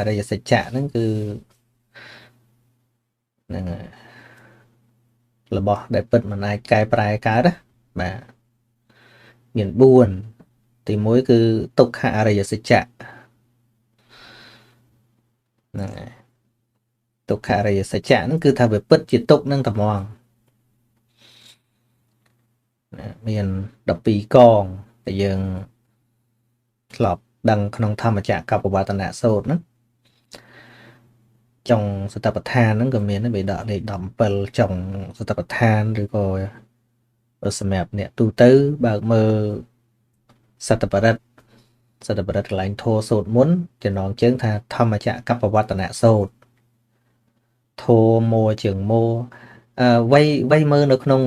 រិយសច្ចៈហ្នឹងគឺហ្នឹងរបស់ដែលពិតមិនអាចកែប្រែកើតណាបាទមាន4ទី1គឺទុក្ខអរិយសច្ចៈហ្នឹងហើយទុក្ខអរិយសច្ចៈហ្នឹងគឺថាវាពិតជាទុក្ខនឹងត្មងមាន12កងដែលយើងធ្លាប់ដឹងក្នុងធម្មចក្រកប្បវត្តនៈសូត្រហ្នឹងចុងសតបដ្ឋានហ្នឹងក៏មានបេដកលេខ17ចុងសតបដ្ឋានឬក៏សម្រាប់អ្នកទូទៅបើកមើលសតបរិទ្ធកន្លែងធោសូត្រមុនចំណងជើងថាធម្មចក្រកប្បវត្តនៈសូត្រធោមួជើងមួវៃមើលនៅក្នុង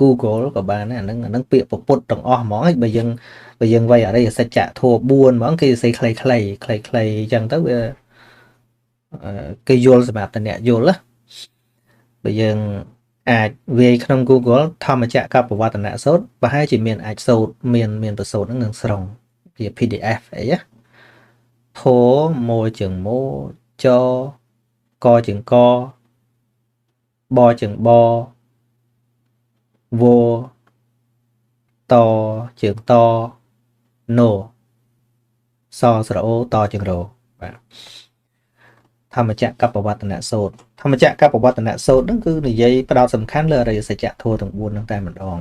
Google ក៏បានដែរអាហ្នឹងពាក្យពុទ្ធទាំងអស់ហ្មងបើយើងវៃអរិយសច្ចៈធម៌4ហ្មងគេសេខ្លីៗអញ្ចឹងទៅវាគេយល់សម្រាប់តអ្នកយល់ណាបើយើងអាចវាយក្នុង Google ធម្មចក្រកប្បវត្តនៈសូត្រប្រហែលជាមានអាចសូត្រមានប្រសូត្រហ្នឹងនឹងស្រង់ជា PDF អីណាធមមួជើងមួចកជើងកបជើងបវតជើងតណូសស្រអូតជើងរបាទធម្មចក្រកប្បវត្តនៈសូត្រធម្មចក្រកប្បវត្តនៈសូត្រហ្នឹងគឺនិយាយផ្ដោតសំខាន់លើអរិយសច្ចៈធម៌ទាំង4ហ្នឹងតែម្ដង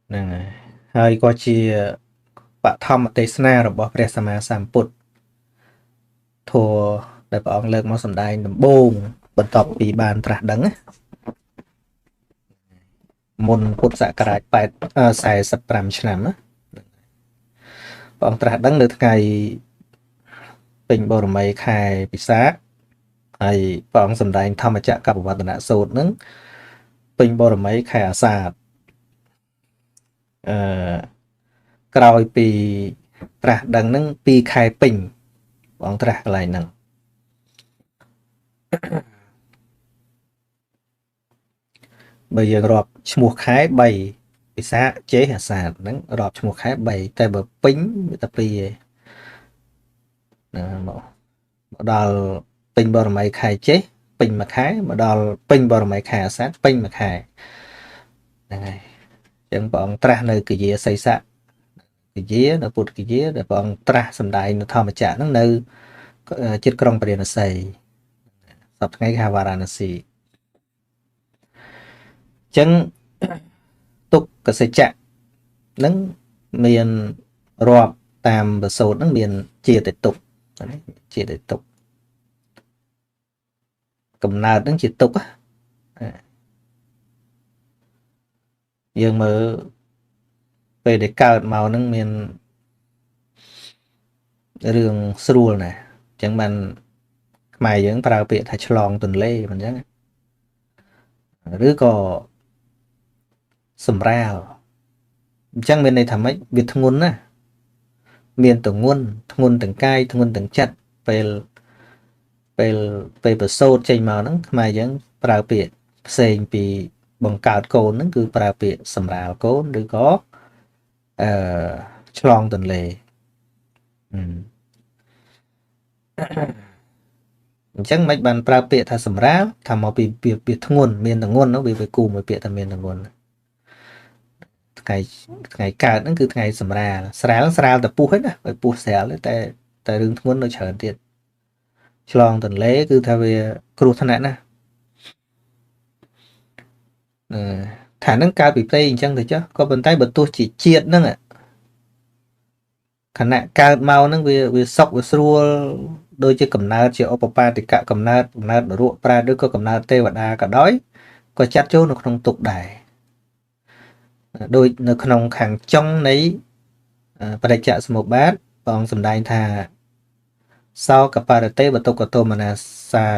ហ្នឹងហើយក៏ជាបឋមទេសនារបស់ព្រះសម្មាសម្ពុទ្ធធម៌ដែលព្រះអង្គលើកមកសម្ដែងដំបូងបន្ទាប់ពីបានត្រាស់ដឹងណាមុនពុទ្ធសករាជ45ឆ្នាំណាព្រះអង្គត្រាស់ដឹងនៅថ្ងៃពេញបូរមីខែពិសាខហើយព្រះអង្គសម្ដែងធម្មចក្រកប្បវត្តនៈសូត្រហ្នឹងពេញបូរមីខែអាសាឍក្រោយពីត្រាស់ដឹងហ្នឹង2ខែពេញព្រះអង្គត្រាស់កន្លែងហ្នឹងបើយើងរាប់ឈ្មោះខែ3ពិសាខចេអាសាឍហ្នឹងរាប់ឈ្មោះខែ3តែបើពេញវាតែ2ឯងណាមកដល់ពេញបរមីខែចេពេញមួយខែមកដល់ពេញបរមីខែអាសាឍពេញមួយខែហ្នឹងហើយអញ្ចឹងព្រះអង្គត្រាស់នៅគយាសីស័កគយានៅពុទ្ធគយាដែលព្រះអង្គត្រាស់សម្ដែងនៅធម្មចក្រហ្នឹងនៅជិតក្រុងព្រះនសីសប្តាហ៍ថ្ងៃគេហៅវ៉ារាណស៊ីអញ្ចឹងទុក្ខសច្ចៈហ្នឹងមានរាប់តាមបសូតហ្នឹងមានជាតិទុក្ខជាតិទុក្ខកំណើតហ្នឹងជាទុក្ខយើងមើលពេលដែលកើតមកហ្នឹងមានរឿងស្រួលណាស់អញ្ចឹងបានខ្មែរយើងប្រើពាក្យថាឆ្លងទន្លេមិនអញ្ចឹងឬក៏សម្រាលអញ្ចឹងមានន័យថាម៉េចវាធ្ងន់ណាស់មានទងន់ធ្ងន់ទាំងកាយធ្ងន់ទាំងចិត្តពេលប្រសូតចេញមកហ្នឹងខ្មែរយើងប្រើពាក្យផ្សេងពីបង្កើតកូនហ្នឹងគឺប្រើពាក្យសម្រាលកូនឬក៏ឆ្លងទន្លេអញ្ចឹងមិនបានប្រើពាក្យថាសម្រាលថាមកពីវាធ្ងន់មានទងន់នោះវាគូមួយពាក្យថាមានទងន់ថ្ងៃកើតហ្នឹងគឺថ្ងៃសម្រាលស្រាលតែពុះហ្នឹងណាបើពុះស្រាលតែរឿងធ្ងន់នៅច្រើនទៀតឆ្លងទន្លេគឺថាវាគ្រោះថ្នាក់ណាថានឹងកើតពីផ្ទៃអញ្ចឹងទៅចុះក៏ប៉ុន្តែបើទោះជាជាតិហ្នឹងខណៈកើតមកហ្នឹងវាសុខវាស្រួលដូចជាកំណើតជាឧបបាទិកកំណើតនរកប្រែឬក៏កំណើតទេវតាក៏ដោយក៏ចាត់ចូលនៅក្នុងទុក្ខដែរដូចនៅក្នុងខាងចុងនៃបរិច្ចសមុប្បាតព្រះអង្គសម្ដែងថាសោកបរតេបតុកតោមនាសា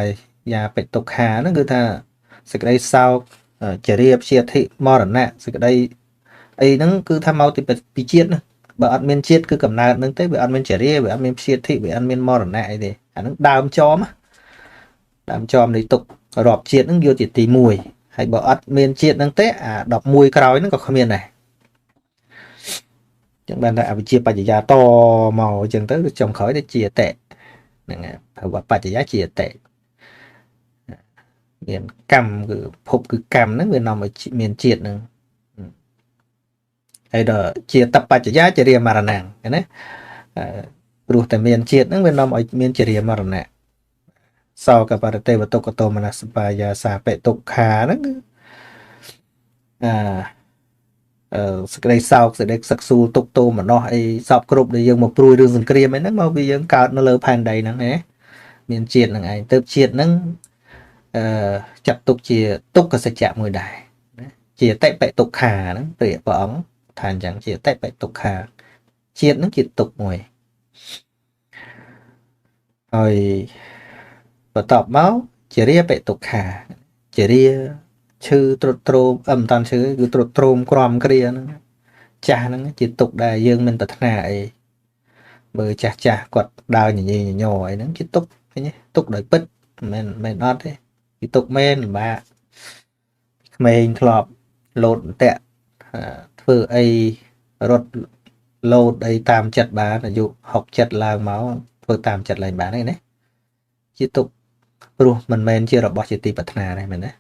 យាបិទុក្ខាហ្នឹងគឺថាសេចក្តីសោកចរិយាព្យាធិមរណៈសេចក្តីអីហ្នឹងគឺថាមកពីជាតិណាបើអត់មានជាតិគឺកំណើតហ្នឹងទេវាអត់មានចរិយាវាអត់មានព្យាធិវាអត់មានមរណៈអីទេអាហ្នឹងដើមចមនៃទុក្ខរាប់ជាតិហ្នឹងយកជាទី1ហើយបើអត់មានជាតិហ្នឹងទេអា11ក្រោយហ្នឹងក៏គ្មានដែរ ចឹងបានថាអវិជ្ជាបច្ចយាតមកចឹងទៅចុងក្រោយទៅជាអតិហ្នឹងហើយព្រោះបច្ចយាជាអតិមានកម្មគឺភពគឺកម្មហ្នឹងវានាំឲ្យមានជាតិហ្នឹងហើយដល់ជាតបច្ចយាជារាមរណៈណាព្រោះតែមានជាតិហ្នឹងវានាំឲ្យមានជារាមរណៈសោកបរទេវតុកតោមនសបាយសាបិទុក្ខាហ្នឹងគឺសេចក្តីសោកសេចក្តីសឹកសួលទុកទោមនោះអីសពគ្រប់ដែលយើងមកព្រួយរឿងសង្គ្រាមអីហ្នឹងមកវាយើងកើតនៅលើផែនដីហ្នឹងណាមានជាតិហ្នឹងឯងទៅជាតិហ្នឹងចាត់ទុកជាទុក្ខសច្ចៈមួយដែរជាអតិបិទុក្ខាហ្នឹងព្រះអង្គថាអញ្ចឹងជាអតិបិទុក្ខាជាតិហ្នឹងជាទុក្ខមួយហើយបន្ទាប់មកជារាបិទុក្ខាជារាឈឺទ្រុឌទ្រោមមិនតាន់ឈឺគឺទ្រុឌទ្រោមក្រំគ្រាហ្នឹងចាស់ហ្នឹងជាទុក្ខដែរយើងមិនប្រាថ្នាអីបើចាស់គាត់ដើរញញញញអីហ្នឹងជាទុក្ខឃើញទេទុក្ខដោយពិតមិនអត់ទេគឺទុក្ខមែនលំបាកក្មេងធ្លាប់លោតតាក់ធ្វើអីរត់លោតអីតាមចិត្តបានអាយុ60ឡើងមកធ្វើតាមចិត្តឡើងបានទេណាជាទុក្ខព្រោះមិនមែនជារបស់ជាទីប្រាថ្នាទេមែនទេ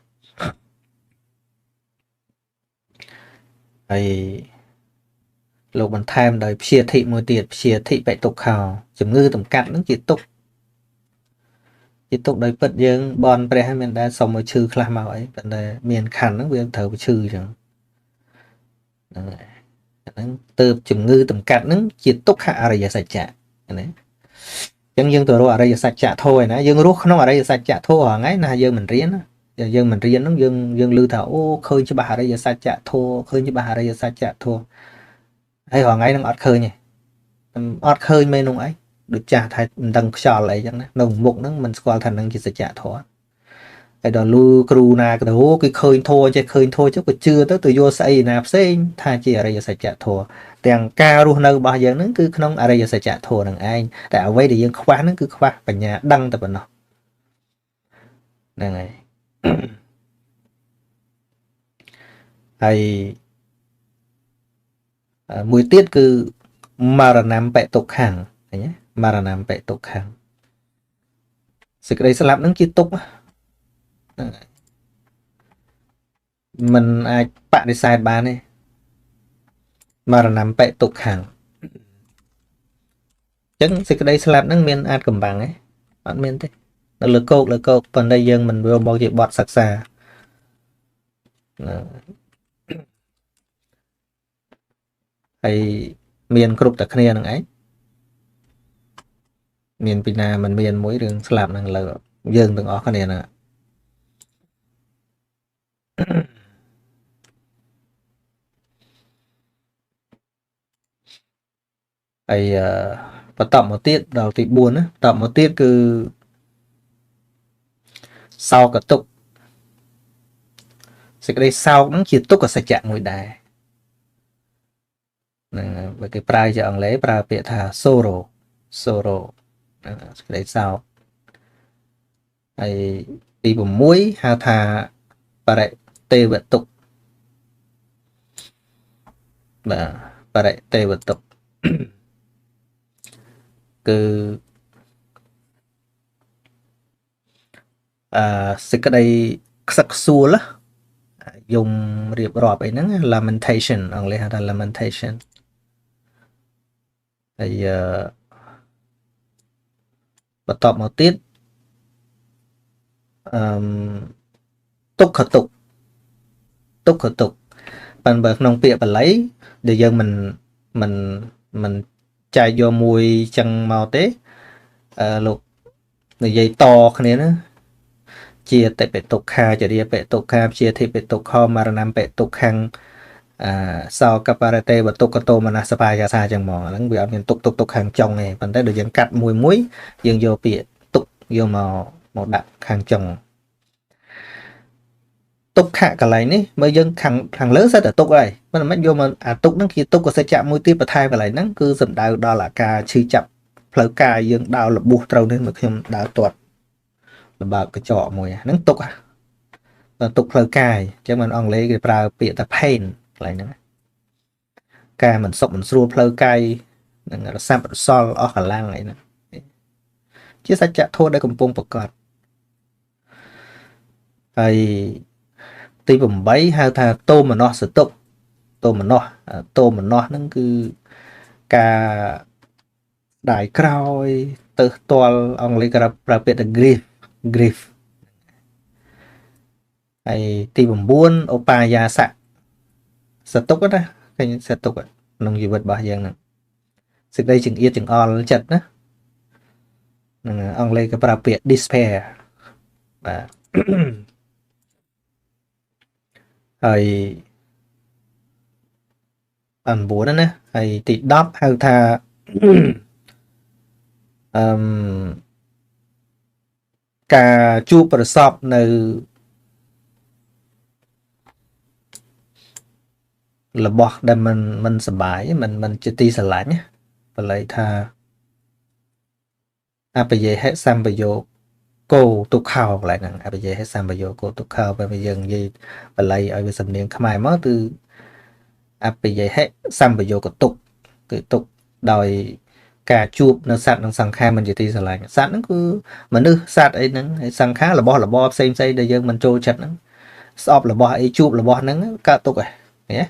ហើយលោកបន្ថែមដោយព្យាធិមួយទៀតព្យាធិបិទុក្ខោជំងឺតម្កាត់ហ្នឹងជាទុក្ខដោយពិតយើងបនព្រះហើយមានដែរសុំឲ្យឈឺខ្លះមកអីប៉ុន្តែមានខណ្ឌហ្នឹងវាត្រូវឈឺអញ្ចឹងហ្នឹងទៅជំងឺតម្កាត់ហ្នឹងជាទុក្ខអរិយសច្ចៈណាអញ្ចឹងយើងទៅរកអរិយសច្ចៈធម៌ឯណាយើងរស់ក្នុងអរិយសច្ចៈធម៌ហងៃណាយើងមិនរៀនហ្នឹងយើងឮថាអូឃើញច្បាស់អរិយសច្ចៈធម៌ឃើញច្បាស់អរិយសច្ចៈធម៌ហើយរហងៃហ្នឹងអត់ឃើញទេអត់ឃើញមែននោះអីដូចចាស់ថាមិនដឹងខ្យល់អីចឹងណានៅមុខហ្នឹងមិនស្គាល់ថានឹងជាសច្ចៈធម៌ហើយដល់លឺគ្រូណាក៏អូគឺឃើញធម៌ចេះឃើញធម៌ចុះក៏ជឿទៅយល់ស្អីណាផ្សេងថាជាអរិយសច្ចៈធម៌ទាំងការរស់នៅរបស់យើងហ្នឹងគឺក្នុងអរិយសច្ចៈធម៌នឹងឯងតែអ្វីដែលយើងខ្វះហ្នឹងគឺខ្វះបញ្ញាដឹងតែប៉ុណ្ណោះហ្នឹងហើយហើយមួយទៀតគឺមរណំបិទុក្ខំឃើញទេមរណំបិទុក្ខំសេចក្តីស្លាប់ហ្នឹងជាទុក្ខมันអាចបដិសេធបានទេមរណំបិទុក្ខំអញ្ចឹងសេចក្តីស្លាប់ហ្នឹងមានអាចកំបាំងទេអត់មានទេនៅលើគោកប៉ុន្តែយើងមិនយកមកជាបទសិក្សាហើយមានគ្រប់តែគ្នានឹងឯងមានពីណាមិនមានមួយរឿងស្លាប់ហ្នឹងលើយើងទាំងអស់គ្នាហ្នឹងហើយបន្តមកទៀតដល់ទី4ណាបន្តមកទៀតគឺសោកទុក្ខសេចក្តីសោកហ្នឹងជាទុក្ខសច្ចៈមួយដែរហ្នឹងបើគេប្រើជាអង់គ្លេសប្រើពាក្យថា sorrow សេចក្តីសោកហើយទី6ហៅថាបរិទេវទុក្ខបាទបរិទេវទុក្ខគឺសេចក្តីខ្សឹកខ្សួលយំរៀបរាប់អីហ្នឹង lamentation អង់គ្លេសហៅថា lamentation ហើយបន្តមកទៀតទុក្ខទុក្ខប៉ុន្តែក្នុងពាក្យបាលីដែលយើងមិនចែកយកមួយចឹងមកទេលោកនិយាយតគ្នាណាជាតិបិទុក្ខាចរិយាបិទុក្ខាជាធិបិទុក្ខមរណំបិទុក្ខំសោកបរតេវទុក្ខតោមនសបាយាសាចឹងមកហ្នឹងវាអត់មានទុក្ខខាងចុងទេប៉ុន្តែដូចយើងកាត់មួយយើងយកពាក្យទុក្ខយកមកដាក់ខាងចុងទុក្ខកន្លែងនេះបើយើងខាងលើសិតតែទុក្ខហើយប៉ុន្តែមិនយកមកអាទុក្ខហ្នឹងជាទុក្ខសច្ចៈមួយទៀតបន្ថែមកន្លែងហ្នឹងគឺសំដៅដល់អាការឈឺចាប់ផ្លូវកាយយើងដើរលបួសត្រូវនេះមកខ្ញុំដើរទាត់លំបាកកញ្ចក់មួយហ្នឹងទុក្ខទុក្ខផ្លូវកាយអញ្ចឹងមិនអង់គ្លេសគេប្រើពាក្យថា pain កន្លែងហ្នឹង ការមិនសុខមិនស្រួលផ្លូវកាយនឹងរសាប់រសល់អស់កម្លាំងអីហ្នឹងជាសច្ចធម៌ដែលកំពុងប្រកបហើយទី8ហៅថាតោមនស្សតុតោមនស្សហ្នឹងគឺការដាយក្រោយទៅផ្ទាល់អង់គ្លេសគេប្រើពាក្យថា grief ហើយទី9ឧបាយាសៈសតុកណាឃើញសតុកក្នុងជីវិតរបស់យើងហ្នឹងសេចក្តីចង្អៀតចង្អល់ចិត្តណាហ្នឹងអង់គ្លេសគេប្រើពាក្យ despair បាទហើយ9ណាហើយទី10ហៅថាការជួបប្រសពនៅរបស់ដែលมันសบายมันជាទីស្រឡាញ់បល័យថាអបយេហិសម្បយោគោទុក្ខោកន្លែងហ្នឹងអបយេហិសម្បយោគោទុក្ខោបើយើងនិយាយបល័យឲ្យវាសំនៀងខ្មែរមកគឺអបយេហិសម្បយោគទុក្ខគឺទុក្ខដោយការជួបនៅសត្វនិងសង្ខារមិនជាទីស្រឡាញ់សត្វហ្នឹងគឺមនុស្សសត្វអីហ្នឹងហើយសង្ខាររបស់របរផ្សេងដែលយើងមិនចូលចិត្តហ្នឹងស្អប់របស់អីជួបរបស់ហ្នឹងកើតទុក្ខហ៎ឃើញទេ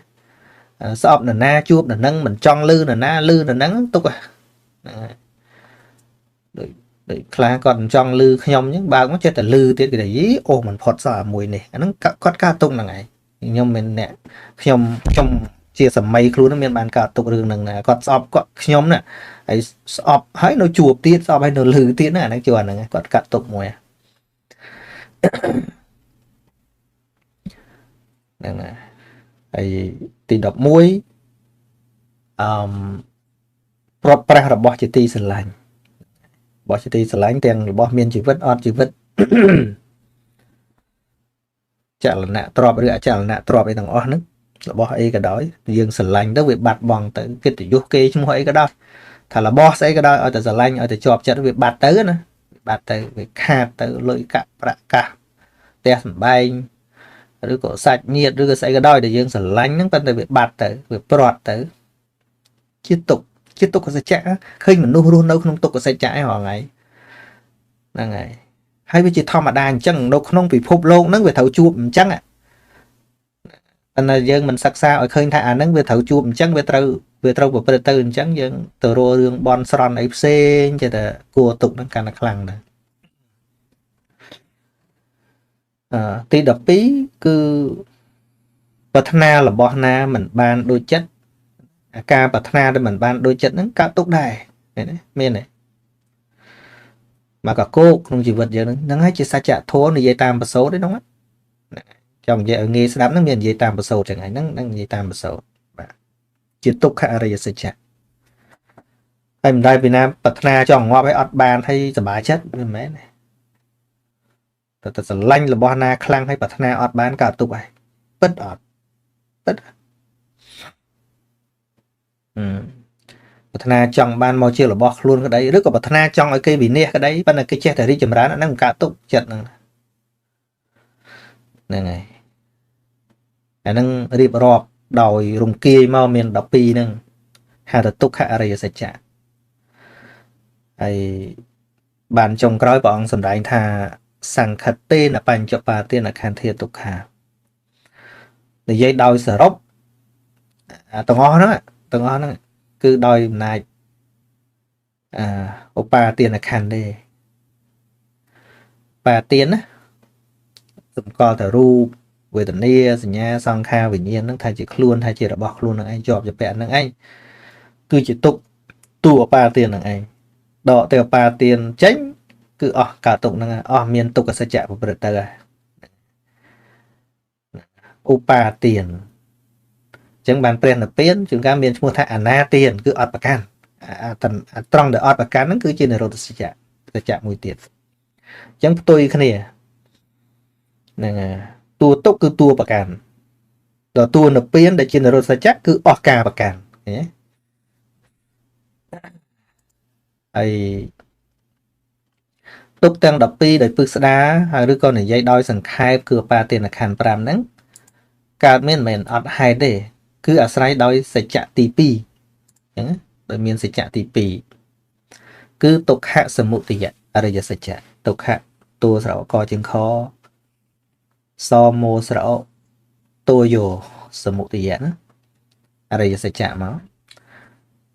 ស្អប់នរណាជួបនរហ្នឹងមិនចង់លឺនរណាលឺនរហ្នឹងទុក្ខហ្នឹងហើយដូចខ្លះគាត់មិនចង់លឺខ្ញុំអញ្ចឹងបើកមកចេះតែលឺទៀតគេថាយីអូមិនផុតសោះអាមួយនេះអាហ្នឹងគាត់កើតទុក្ខហ្នឹងហើយខ្ញុំមិនអ្នកខ្ញុំជាសម័យខ្លួនមានបានកើតទុករឿងហ្នឹងណាគាត់ស្អប់គាត់ខ្ញុំណាហើយស្អប់ហើយនៅជួបទៀតស្អប់ហើយនៅលឺទៀតណាអាហ្នឹងជួអាហ្នឹងគាត់កាត់ទុកមួយហ្នឹងណាហើយទី11ព្រាត់ប្រាសរបស់ជាទីស្រឡាញ់របស់ជាទីស្រឡាញ់ទាំងរបស់មានជីវិតអត់ជីវិតចលនៈទ្របឬអចលនៈទ្របអីទាំងអស់ហ្នឹងរបស់អីក៏ដោយយើងស្រឡាញ់ទៅវាបាត់បង់ទៅកិត្តិយសគេឈ្មោះអីក៏ដោយថារបស់ស្អីក៏ដោយឲ្យតែស្រឡាញ់ឲ្យតែជាប់ចិត្តវាបាត់ទៅណាបាត់ទៅវាខាតទៅលុយកាក់ប្រាក់កាសផ្ទះសម្បែងឬក៏សាច់ញាតិឬក៏ស្អីក៏ដោយដែលយើងស្រឡាញ់ហ្នឹងប៉ុន្តែវាបាត់ទៅវាព្រាត់ទៅជាទុក្ខសច្ចៈឃើញមនុស្សរស់នៅក្នុងទុក្ខសច្ចៈឯងហងៃហ្នឹងហើយហើយវាជាធម្មតាអញ្ចឹងនៅក្នុងពិភពលោកហ្នឹងវាត្រូវជួបអញ្ចឹងតែយើងមិនសិក្សាឲ្យឃើញថាអាហ្នឹងវាត្រូវជួបអញ្ចឹងវាត្រូវប្រព្រឹត្តទៅអញ្ចឹងយើងទៅរករឿងបន់ស្រន់អីផ្សេងចេះតែគួរទុកហ្នឹងកាន់តែខ្លាំងដែរទី12គឺប្រាថ្នារបស់ណាមិនបានដូចចិត្តការប្រាថ្នាដែលមិនបានដូចចិត្តហ្នឹងកើតទុកដែរមានទេមកកកោកក្នុងជីវិតយើងហ្នឹងហើយជាសច្ចធម៌និយាយតាមប្រសូតទេហ្នឹងចង់និយាយឲ្យងាយស្ដាប់ហ្នឹងមាននិយាយតាមប្រសូតចឹងហ្នឹងនិយាយតាមប្រសូតបាទជាទុក្ខអរិយសច្ចៈហើយមិនដែលពីណាប្រាថ្នាចង់ងាប់ឲ្យអត់បានហើយសុបាយចិត្តមិនមែនទេតែស្រឡាញ់របស់ណាខ្លាំងហើយប្រាថ្នាអត់បានកើតទុក្ខហើយពិតអត់ពិតប្រាថ្នាចង់បានមកជារបស់ខ្លួនក្តីឬក៏ប្រាថ្នាចង់ឲ្យគេវិនិច្ឆ័យក្តីប៉ុន្តែគេចេះតែរីកចម្រើនអាហ្នឹងកើតទុក្ខចិត្តហ្នឹងហើយអាហ្នឹងរៀបរាប់ដោយរង្គាយមកមាន12ហ្នឹងហៅថាទុក្ខអរិយសច្ចៈហើយបានចុងក្រោយព្រះអង្គសម្ដែងថាសង្ខតេនបញ្ចបាទេនខន្ធាទុក្ខានិយាយដោយសរុបទាំងអស់ហ្នឹងគឺដោយអំណាចឧបាទានខណ្ឌទេបាទានណាសម្គាល់តែរូបវេទនាសញ្ញាសង្ខារវិញ្ញាណហ្នឹងថាជាខ្លួនថាជារបស់ខ្លួននឹងឯងជាប់ជាពាក់នឹងឯងគឺជាទុកតួឧបាទាននឹងឯងដកទៅឧបាទានចេញគឺអស់កើតទុកហ្នឹងអស់មានទុក្ខសច្ចៈប្រព្រឹត្តទៅហើយឧបាទានអញ្ចឹងបានព្រះនិព្វានជួនកាលមានឈ្មោះថាអនាទានគឺអត់ប្រកាន់ត្រង់ដែលអត់ប្រកាន់ហ្នឹងគឺជានិរោធសច្ចៈមួយទៀតអញ្ចឹងផ្ទុយគ្នាហ្នឹងតួទុកគឺតួប្រកាន់ដល់តួនិព្វានដែលជានិរោធសច្ចៈគឺអស់ការប្រកាន់ឃើញទេហើយទុកទាំង12ដោយពឹស្ដាហើយឬក៏និយាយដោយសង្ខេបគឺឧបាទានខណ្ឌ5ហ្នឹងកើតមានមិនមែនអត់ហេតុទេ គឺអាស្រ័យដោយសច្ចៈទី2អញ្ចឹងដោយមានសច្ចៈទី2គឺទុក្ខសមុទយអរិយសច្ចៈទុក្ខតួស្រៈកជាងខសមោស្រៈតួយោសមុទយណាអរិយសច្ចៈមក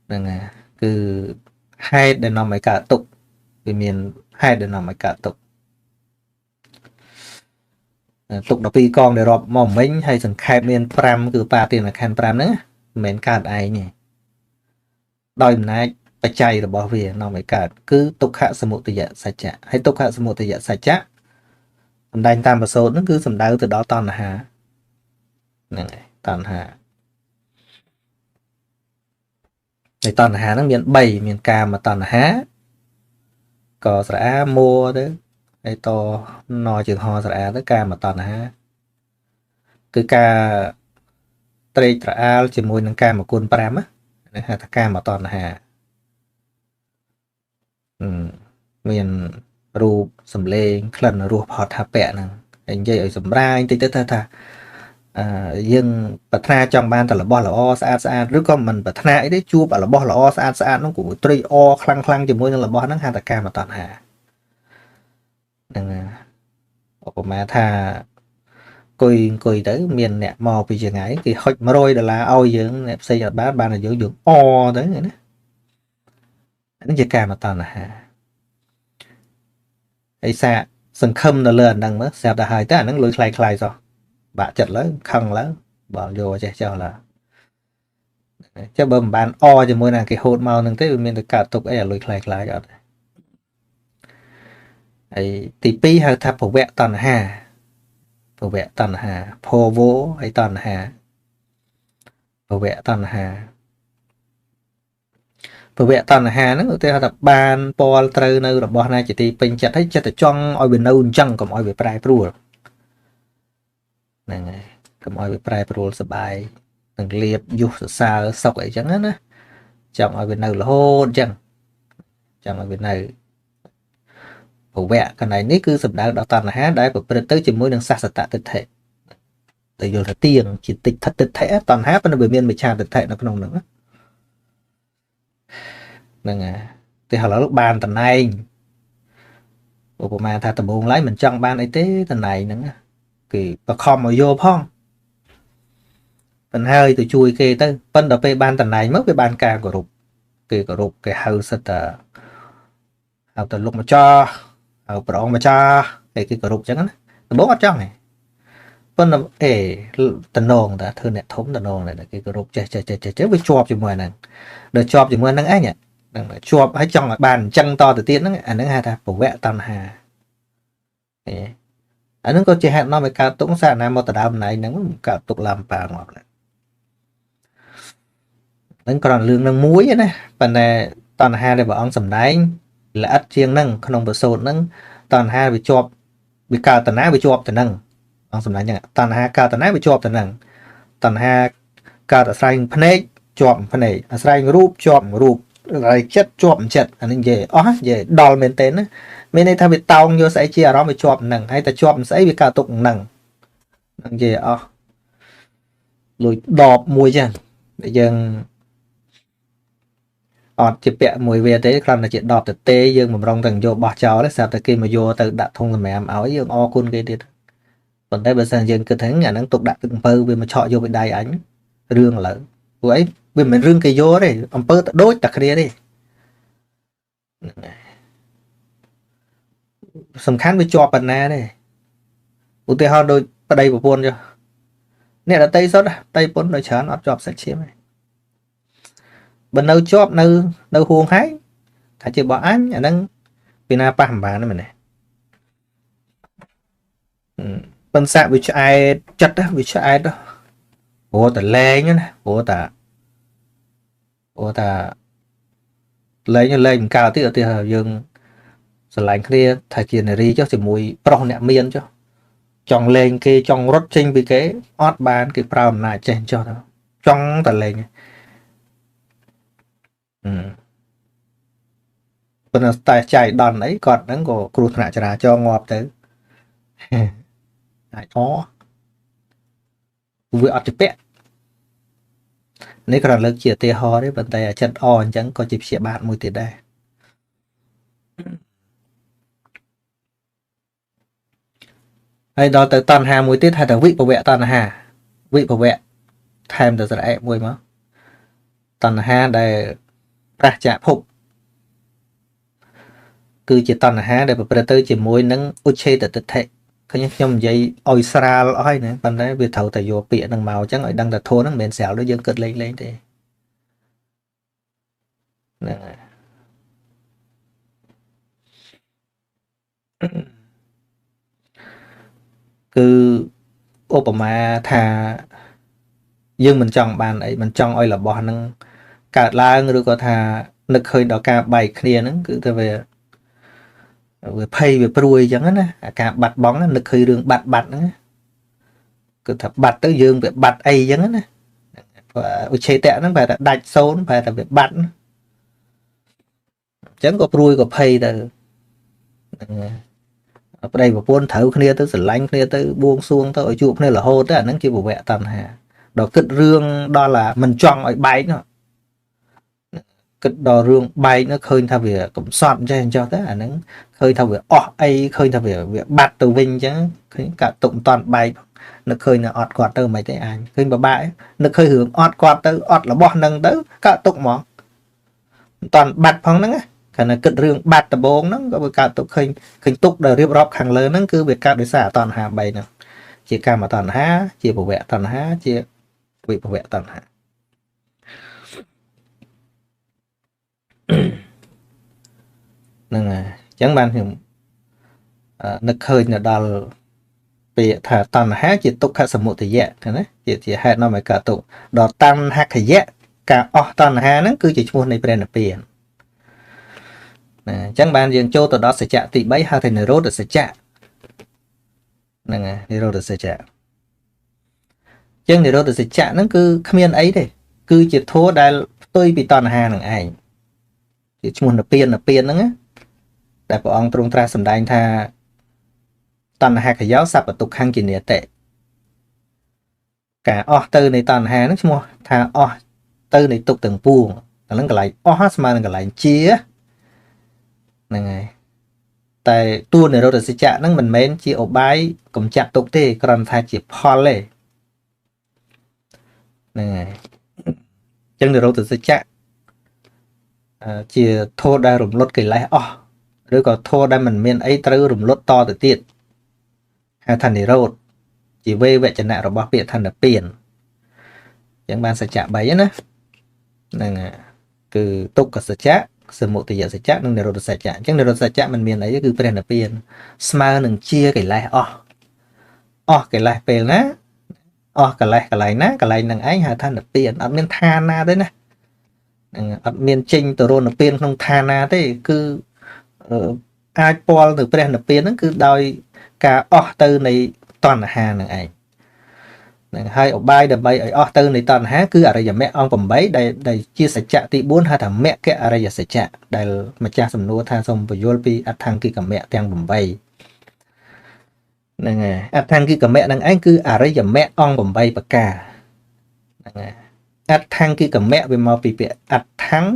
ហ្នឹងហើយគឺហេតុដែលនាំឲ្យកើតទុក្ខវាមានហេតុដែលនាំឲ្យកើតទុក្ខទុក្ខ12កងដែលរាប់មកមិញហើយសង្ខេបមាន5គឺបាទានខណ្ឌ5ហ្នឹងមិនមែនកើតឯងទេដោយអំណាចបច្ច័យរបស់វានាំឲ្យកើតគឺទុក្ខសមុទយសច្ចៈហើយទុក្ខសមុទយសច្ចៈសម្ដែងតាមប្រសូតហ្នឹងគឺសំដៅទៅដល់តណ្ហាហ្នឹងហើយតណ្ហាហើយតណ្ហាហ្នឹងមាន3មានកាមតណ្ហាក៏ស្រអាមួទៅហើយតណជាងហស្រអាទៅកាមតណ្ហាគឺការត្រេកត្រអាលជាមួយនឹងកាមគុណ5ណាហៅថាកាមតណ្ហាមានរូបសម្លេងក្លិនរសផតថាពៈហ្នឹងហើយនិយាយឲ្យសម្រាញតិចទៅថាយើងប្រាថ្នាចង់បានតែរបស់ល្អស្អាតស្អាតឬក៏មិនប្រាថ្នាអីទេជួបរបស់ល្អស្អាតស្អាតហ្នឹងក៏ត្រេកអរខ្លាំងខ្លាំងជាមួយនឹងរបស់ហ្នឹងហៅថាកាមតណ្ហាហ្នឹងឧបមាថាអង្គុយទៅមានអ្នកមកពីចម្ងាយគេហុច$100ឲ្យយើងអ្នកផ្សេងអត់បានតែយើងអទៅណានេះជាកាមតណ្ហាហើយសាកសង្ឃឹមនៅលើអាហ្នឹងមើលស្រាប់តែហើយតែអាហ្នឹងលុយខ្លាយសោះបាក់ចិត្តឡើងខឹងឡើងបើយកចេះចោលឡើយចុះបើមិនបានជាមួយនឹងគេហូតមកហ្នឹងទេវាមានតែកើតទុកអីអាលុយខ្លាយអត់ហើយទី2ហៅថាភវៈតណ្ហាភវៈតណ្ហាភវោហើយតណ្ហាភវៈតណ្ហាភវៈតណ្ហាហ្នឹងឧទាហរណ៍ថាបានពលត្រូវនៅរបស់ណាជាទីពេញចិត្តហើយចិត្តតែចង់ឲ្យវានៅអញ្ចឹងកុំឲ្យវាប្រែប្រួលហ្នឹងហើយកុំឲ្យវាប្រែប្រួលសបាយនឹងលៀបយុះសរសើរសុខអីចឹងណាចង់ឲ្យវានៅរហូតអញ្ចឹងចង់ឲ្យវានៅភវៈកន្លែងនេះគឺសំដៅដល់តណ្ហាដែលប្រព្រឹត្តទៅជាមួយនឹងសសតទិដ្ឋិតែយល់ថាទៀងជាតិដ្ឋិទិដ្ឋិតណ្ហាប៉ុន្តែវាមានមិច្ឆាទិដ្ឋិនៅក្នុងហ្នឹងហ្នឹងហើយតែឥឡូវបានតំណែងឧបមាថាដំបូងឡើយមិនចង់បានអីទេតំណែងហ្នឹងគេបខំឲ្យយកផងប៉ុន្តែហើយទៅជួយគេទៅប៉ុន្តែពេលបានតំណែងមកវាបានការគោរពគេគោរពគេហៅសិតតាហៅទៅលោកម្ចាស់ហៅព្រះអង្គម្ចាស់គេគោរពចឹងណាដំបូងអត់ចង់ទេប៉ុន្តែតំណងតាធ្វើអ្នកធំតំណងតែគេគោរពចេះវាជាប់ជាមួយហ្នឹងដល់ជាប់ជាមួយហ្នឹងឯងហ្នឹងជាប់ហើយចង់ឲ្យបានអញ្ចឹងតទៅទៀតហ្នឹងអាហ្នឹងហៅថាភវៈតណ្ហាអាហ្នឹងក៏ជាហេតុនាំឲ្យកើតទុក្ខសារណាមកដដើមណៃហ្នឹងកើតទុក្ខឡើងប៉ាងាប់ហ្នឹងគ្រាន់រឿងនឹងមួយណាប៉ុន្តែតណ្ហាដែលព្រះអង្គសម្ដែងល្អិតជាងហ្នឹងក្នុងប្រសូតហ្នឹងតណ្ហាវាជាប់វាកើតតណ្ហាវាជាប់ទៅហ្នឹងអង្គសម្ដែងចឹងតណ្ហាកើតតណ្ហាវាជាប់ទៅហ្នឹងតណ្ហាកើតអាស្រ័យភ្នែកជាប់ភ្នែកអាស្រ័យរូបជាប់រូបហើយចិត្តជាប់ចិត្តអានេះនិយាយអស់និយាយដល់មែនទេណាមានន័យថាវាតោងយកស្អីជាអារម្មណ៍វាជាប់ហ្នឹងហើយតែជាប់ស្អីវាកើតទុកហ្នឹងនិយាយអស់លួចដបមួយចឹងយើងអត់ជាពាក់មួយវាទេគ្រាន់តែជាដបទៅទេយើងបំរុងតែយកបោះចោលទេស្រាប់តែគេមកយកទៅដាក់ធុងសម្រាមឲ្យយើងអរគុណគេទៀតប៉ុន្តែបើសិនយើងគិតថាអាហ្នឹងទុកដាក់ទឹកអំពៅវាមកឆក់យកពីដៃអញរឿងឥឡូវព្រោះអីវាមិនមែនរឿងគេយកទេអំពើទៅដូចតែគ្នាទេសំខាន់វាជាប់ប៉ុណ្ណាទេឧទាហរណ៍ដូចប្តីប្រពន្ធចុះអ្នកដតីសុទ្ធប្តីប្រពន្ធនៅច្រើនអត់ជាប់សាច់ឈាមទេបើនៅជាប់នៅហួងហែងថាជារបស់អញអាហ្នឹងពីណាប៉ះមិនបានទេមែនទេប៉ុន្តែវាឆ្អែតចិត្តវាឆ្អែតព្រោះតែលែងណាព្រោះតែលែងមិនកើតទេឧទាហរណ៍យើងស្រឡាញ់គ្នាថាជានារីចុះជាមួយប្រុសអ្នកមានចុះចង់លែងគេចង់រត់ចេញពីគេអត់បានគេប្រើអំណាចចេះចុះទៅចង់តែលែងប៉ុន្តែតែចៃដន្យអីគាត់ហ្នឹងក៏គ្រោះថ្នាក់ចរាចរណ៍ងាប់ទៅអាចវាអត់ជាពាក់ នេះគ្រាន់លើកជាឧទាហរណ៍ទេប៉ុន្តែចិត្តអអញ្ចឹងក៏ជាព្យាបាទមួយទៀតដែរហើយដល់ទៅតណ្ហាមួយទៀតហៅថាវិភវៈតណ្ហាវិភវៈថែមទៅស្រែកមួយមកតណ្ហាដែលប្រះចាកភពគឺជាតណ្ហាដែលប្រព្រឹត្តទៅជាមួយនឹងឧច្ឆេតតិដ្ឋិឃើញខ្ញុំនិយាយឲ្យស្រាលអស់ហើយណាប៉ុន្តែវាត្រូវតែយកពាក្យហ្នឹងមកអញ្ចឹងឲ្យដឹងថាធម៌ហ្នឹងមិនមែនស្រាលដូចយើងគិតលេងទេហ្នឹងហើយគឺឧបមាថាយើងមិនចង់បានអីមិនចង់ឲ្យរបស់ហ្នឹងកើតឡើងឬក៏ថានឹកឃើញដល់ការបែកគ្នាហ្នឹងគឺថាវាភ័យវាព្រួយអញ្ចឹងណាអាការបាត់បង់នឹកឃើញរឿងបាត់ហ្នឹងគឺថាបាត់ទៅយើងវាបាត់អីអញ្ចឹងណាឧច្ឆេតៈហ្នឹងបែរតែដាច់សូន្យបែរតែវាបាត់អញ្ចឹងក៏ព្រួយក៏ភ័យទៅប្តីប្រពន្ធត្រូវគ្នាទៅស្រឡាញ់គ្នាទៅបួងសួងទៅឲ្យជួបគ្នារហូតទៅអាហ្នឹងជាភវៈតណ្ហាដល់គិតរឿងដល់មិនចង់ឲ្យបែកនោះគិតដល់រឿងបែកនោះឃើញថាវាកំសត់អញ្ចឹងចុះទៅអាហ្នឹងឃើញថាវាអស់អីឃើញថាវាបាត់ទៅវិញអញ្ចឹងឃើញកាត់ទុកមិនតាន់បែកនឹកឃើញថាអត់គាត់ទៅមិនទេអញឃើញបបាក់នឹកឃើញរឿងអត់គាត់ទៅអត់របស់ហ្នឹងទៅកាត់ទុកហ្មងមិនតាន់បាត់ផងហ្នឹងណាខណៈគិតរឿងបាត់ដបងហ្នឹងក៏វាកើតទុកឃើញទុកដែលរៀបរាប់ខាងលើហ្នឹងគឺវាកើតដោយសារអតណ្ហា3ហ្នឹងជាកាមតណ្ហាជាភវៈតណ្ហាជាវិភវៈតណ្ហាហ្នឹងហើយអញ្ចឹងបានខ្ញុំនឹកឃើញដល់ពាក្យថាតណ្ហាជាទុក្ខសមុទយៈណាជាហេតុនាំឲ្យកើតទុក្ខដល់តណ្ហខយៈការអស់តណ្ហាហ្នឹងគឺជាឈ្មោះនៃព្រះនិព្វានណាអញ្ចឹងបានយើងចូលទៅដល់សច្ចៈទី3ហៅថានិរោធសច្ចៈហ្នឹងហើយនិរោធសច្ចៈអញ្ចឹងនិរោធសច្ចៈហ្នឹងគឺគ្មានអីទេគឺជាធម៌ដែលផ្ទុយពីតណ្ហានឹងឯងជាឈ្មោះនិព្វានហ្នឹងដែលព្រះអង្គទ្រង់ត្រាស់សម្ដែងថាតណ្ហាខយោសពទុក្ខំគិនេតិការអស់ទៅនៃតណ្ហាហ្នឹងឈ្មោះថាអស់ទៅនៃទុក្ខទាំងពួងអាហ្នឹងកន្លែងអស់ស្មើនឹងកន្លែងជាហ្នឹងហើយតែតួនិរោធសច្ចៈហ្នឹងមិនមែនជាឧបាយកំចាត់ទុក្ខទេគ្រាន់តែជាផលទេហ្នឹងហើយអញ្ចឹងនិរោធសច្ចៈជាធម៌ដែលរំលត់កិលេសអស់ឬក៏ធម៌ដែលមិនមានអីត្រូវរំលត់តទៅទៀតហៅថានិរោធជាវេវចនៈរបស់ពាក្យថានិព្វានអញ្ចឹងបានសច្ចៈ3ណាហ្នឹងគឺទុក្ខសច្ចៈសមុទយសច្ចៈនិងនិរោធសច្ចៈអញ្ចឹងនិរោធសច្ចៈមិនមានអីគឺព្រះនិព្វានស្មើនឹងជាកិលេសអស់កិលេសពេលណាអស់កិលេសកន្លែងណាកន្លែងហ្នឹងឯងហៅថានិព្វានអត់មានឋានណាទេណាអត់មានចេញទៅរកនិព្វានក្នុងឋានណាទេគឺអាចពាល់ទៅព្រះនិព្វានហ្នឹងគឺដោយការអស់ទៅនៃតណ្ហានឹងឯងនឹងហើយឧបាយដើម្បីឲ្យអស់ទៅនៃតណ្ហាគឺអរិយមគ្គអង្គ8ដែលជាសច្ចៈទី4ហៅថាមគ្គអរិយសច្ចៈដែលម្ចាស់សំណួរថាសូមបញ្យល់ពីអដ្ឋង្គិកមគ្គទាំង8ហ្នឹងហើយអដ្ឋង្គិកមគ្គនឹងឯងគឺអរិយមគ្គអង្គ8ប្រការហ្នឹងហើយអដ្ឋង្គិកមគ្គវាមកពីពាក្យអដ្ឋង្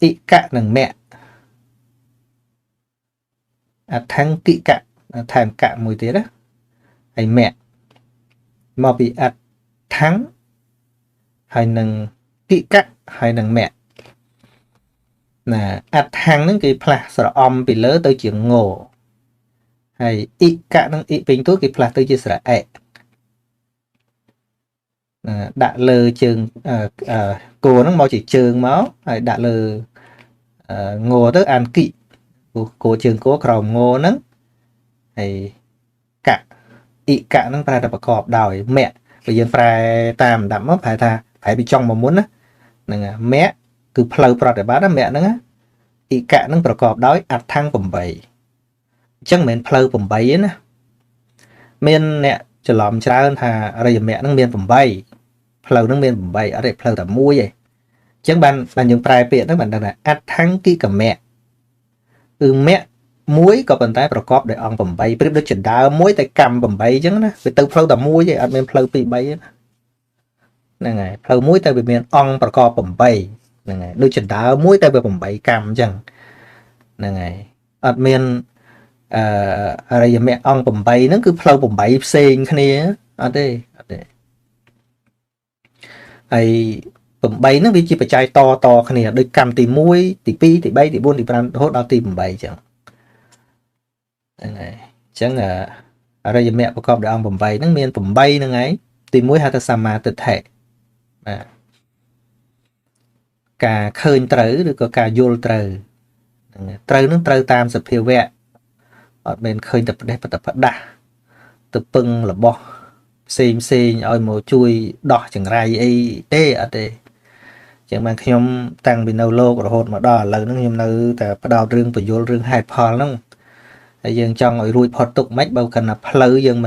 គិកៈនិងមគ្គអដ្ឋង្គិកៈថែមកៈមួយទៀតណាហើយមគ្គមកពីអដ្ឋង្គហើយនឹងគិកៈហើយនឹងមគ្គណាអដ្ឋង្គហ្នឹងគេផ្លាស់ស្រអំពីលើទៅជាងហើយអ៊ិកៈនឹងអ៊ិពេញតួគេផ្លាស់ទៅជាស្រអែដាក់លើជើងគោហ្នឹងមកជាជើងមកហើយដាក់លើងទៅអានគិគោជើងគោក្រោមងហ្នឹងហើយកៈអ៊ិកៈហ្នឹងប្រែតែប្រកបដោយមគ្គបើយើងប្រែតាមដាប់មកប្រែថាប្រែពីចុងមកមុនណាហ្នឹងមគ្គគឺផ្លូវប្រតិបត្តិមគ្គហ្នឹងអ៊ិកៈហ្នឹងប្រកបដោយអដ្ឋង្គ8អញ្ចឹងមិនមែនផ្លូវ8ទេណាមានអ្នកច្រឡំច្រើនថាអរិយមគ្គហ្នឹងមាន8ផ្លូវហ្នឹងមាន8អត់ទេផ្លូវតែមួយទេអញ្ចឹងបានយើងប្រែពាក្យហ្នឹងបានថាអដ្ឋង្គិកមគ្គគឺមគ្គមួយក៏ប៉ុន្តែប្រកបដោយអង្គ8ប្រៀបដូចចដើមមួយតែកម្ម8អញ្ចឹងណាវាទៅផ្លូវតែមួយទេអត់មានផ្លូវ2 3ទេណា ហ្នឹងហើយផ្លូវមួយទៅវាមានអង្គប្រកប8ហ្នឹងហើយដូចចណ្ដើមួយទៅវា8កម្មអញ្ចឹងហ្នឹងហើយអត់មានអរិយមគ្គអង្គ8ហ្នឹងគឺផ្លូវ8ផ្សេងគ្នាអត់ទេអត់ទេហើយ8ហ្នឹងវាជាបច្ច័យតគ្នាដូចកម្មទី1ទី2ទី3ទី4ទី5រហូតដល់ទី8អញ្ចឹងហ្នឹងហើយអញ្ចឹងអរិយមគ្គប្រកបដោយអង្គ8ហ្នឹងមាន8ហ្នឹងឯងទី1ហៅថាសម្មាទិដ្ឋិបាទការឃើញត្រូវឬក៏ការយល់ត្រូវត្រូវនឹងត្រូវតាមសភាវៈអត់មែនឃើញតែផ្ដេសផ្ដាស់ទៅពឹងរបស់ផ្សេងឲ្យមកជួយដោះចង្រៃអីទេអត់ទេចឹងបានខ្ញុំតាំងពីនៅលោករហូតមកដល់ឥឡូវហ្នឹងខ្ញុំនៅតែផ្ដោតរឿងបញ្យលរឿងហេតុផលហ្នឹងហើយយើងចង់ឲ្យរួចផុតទុកមិនបើគិតថាផ្លូវយើង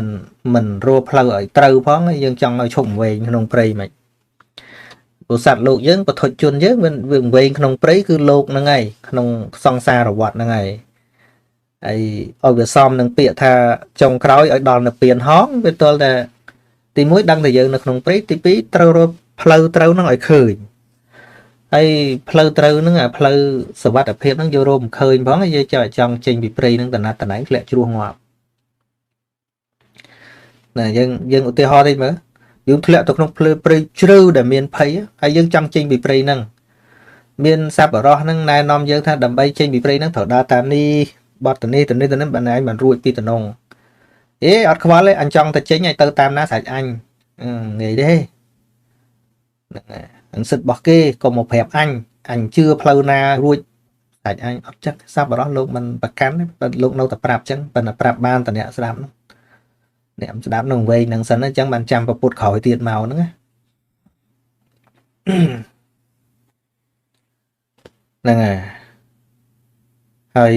មិនរកផ្លូវឲ្យត្រូវផងយើងចង់ឲ្យឈប់វែងក្នុងព្រៃមិនព្រោះសត្វលោកយើងបធុជនយើងវាវែងក្នុងព្រៃគឺលោកហ្នឹងហើយក្នុងសង្សារវដ្តហ្នឹងហើយហើយឲ្យវាសមនឹងពាក្យថាចុងក្រោយឲ្យដល់នៅពៀនហងវាទល់តែទី1ដឹងតែយើងនៅក្នុងព្រៃទី2ត្រូវរកផ្លូវត្រូវហ្នឹងឲ្យឃើញហើយផ្លូវត្រូវហ្នឹងអាផ្លូវសវត្ថភាពហ្នឹងយករកមិនឃើញផងហើយយើងចង់ចេញពីព្រៃហ្នឹងតំណាត់តំណែងធ្លាក់ជ្រោះងាប់ណាយើងឧទាហរណ៍តិចមើលយើងធ្លាក់ទៅក្នុងភ្លើព្រៃជ្រៅដែលមានភ័យហើយយើងចង់ចេញពីព្រៃហ្នឹងមានសប្បុរសហ្នឹងណែនាំយើងថាដើម្បីចេញពីព្រៃហ្នឹងត្រូវដើរតាមនេះបត់ទៅនេះបានឯងមិនរួចពីតំណងអត់ខ្វល់ទេអញចង់ទៅចេញឲ្យទៅតាមណាស្រេចអញងាយទេហ្នឹងហើយអញសិតរបស់គេកុំមកប្រាប់អញជឿផ្លូវណារួចស្រេចអញអត់ចឹងសប្បុរសលោកមិនប្រកាន់ទេលោកនៅតែប្រាប់ចឹងប៉ុន្តែប្រាប់បានតអ្នកស្ដាប់អ្នកស្ដាប់នឹងវែងនឹងសិនអញ្ចឹងបានចាំប្រពុតក្រោយទៀតមកហ្នឹងហ្នឹងហើយ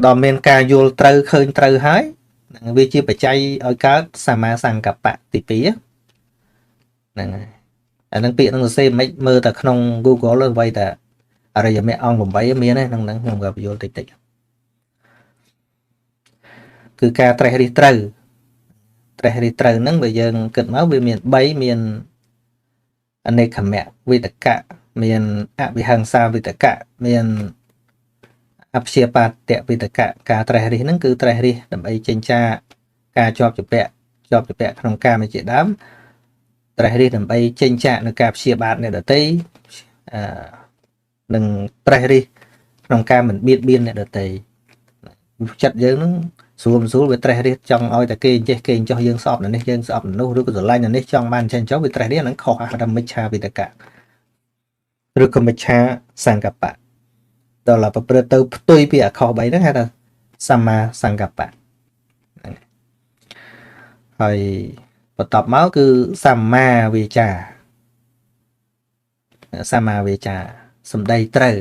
ដល់មានការយល់ត្រូវឃើញត្រូវហើយវាជាបច្ច័យឲ្យកើតសម្មាសង្កប្បៈទី2ហ្នឹងហើយអានឹងពាក្យនឹងសរសេរមិនមើលតែក្នុង Google ទៅໄວតែអរិយមគ្គអង្គ8មានហ្នឹងខ្ញុំក៏បញ្យល់តិចគឺការត្រេះរិះត្រូវហ្នឹងបើយើងគិតមកវាមាន3មានអនេកមៈវិតកៈមានអវិហង្សាវិតកៈមានអព្យាបាទៈវិតកៈការត្រេះរិះហ្នឹងគឺត្រេះរិះដើម្បីចេញចាការជាប់ជាពាក់ក្នុងការជាដើមត្រេះរិះដើម្បីចេញចាកនៅការព្យាបាទអ្នកដទៃនិងត្រេះរិះក្នុងការមិនបៀតបៀនអ្នកដទៃចិត្តយើងហ្នឹងស្រួលវាត្រេះរិះចង់ឲ្យតែគេចេះគេចោះយើងស្អប់នៅនេះយើងស្អប់នៅនោះឬក៏ស្រឡាញ់នៅនេះចង់បានចេញចោះវាត្រេះរិះហ្នឹងខុសអារមិច្ឆាវិតកៈឬក៏មិច្ឆាសង្កប្បៈដល់ប្រព្រឹត្តទៅផ្ទុយពីអាខុស3ហ្នឹងហៅថាសម្មាសង្កប្បៈហើយបន្ទាប់មកគឺសម្មាវាចាសម្ដីត្រូវ